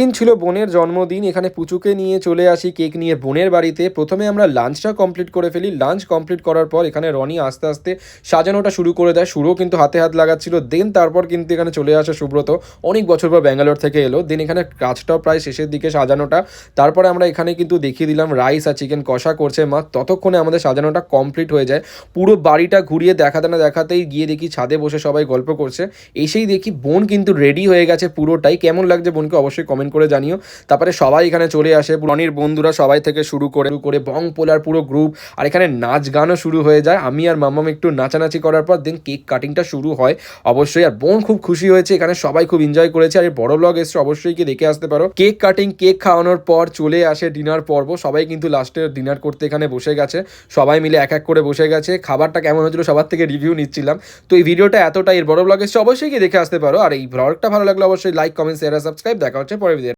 দিন ছিল বোনের জন্মদিন। এখানে পুচুকে নিয়ে চলে আসি কেক নিয়ে বোনের বাড়িতে। প্রথমে আমরা লাঞ্চটা কমপ্লিট করে ফেলি। লাঞ্চ কমপ্লিট করার পর এখানে রনি আস্তে আস্তে সাজানোটা শুরু করে দেয়। শুরুও কিন্তু হাতে হাত লাগাচ্ছিল। দেন তারপর কিন্তু এখানে চলে আসে সুব্রত। অনেক বছর পর ব্যাঙ্গালোর থেকে এলো। দেন এখানে কাজটাও প্রায় শেষের দিকে সাজানোটা। তারপরে আমরা এখানে কিন্তু দেখিয়ে দিলাম রাইস আর চিকেন কষা করছে মা। ততক্ষণে আমাদের সাজানোটা কমপ্লিট হয়ে যায়। পুরো বাড়িটা ঘুরিয়ে দেখাতে না দেখাতেই গিয়ে দেখি ছাদে বসে সবাই গল্প করছে। এসেই দেখি বোন কিন্তু রেডি হয়ে গেছে পুরোটাই। কেমন লাগছে বোনকে অবশ্যই কমেন্ট করে জানিও। তারপরে সবাই এখানে চলে আসে, রনির বন্ধুরা সবাই থেকে শুরু করে বং পোলার পুরো গ্রুপ। আর এখানে নাচ গানও শুরু হয়ে যায়। আমি আর মাম্মাম একটু নাচানাচি করার পর দেন কেক কাটিংটা শুরু হয় অবশ্যই। আর বোন খুব খুশি হয়েছে, এখানে সবাই খুব এনজয় করেছে। আর এই বড় ব্লগ এসছে, অবশ্যই কি দেখে আসতে পারো। কেক কাটিং, কেক খাওয়ানোর পর চলে আসে ডিনার পর্ব। সবাই কিন্তু লাস্টে ডিনার করতে এখানে বসে গেছে। সবাই মিলে এক এক করে বসে গেছে। খাবারটা কেমন হয়েছিল সবার থেকে রিভিউ নিচ্ছিলাম। তো এই ভিডিওটা এতটাই, এর বড় ব্লগ এসছে, অবশ্যই কি দেখে আসতে পারো। আর এই ব্লগটা ভালো লাগলে অবশ্যই লাইক, কমেন্ট, শেয়ার আর সাবস্ক্রাইব। দেখা হচ্ছে পরে।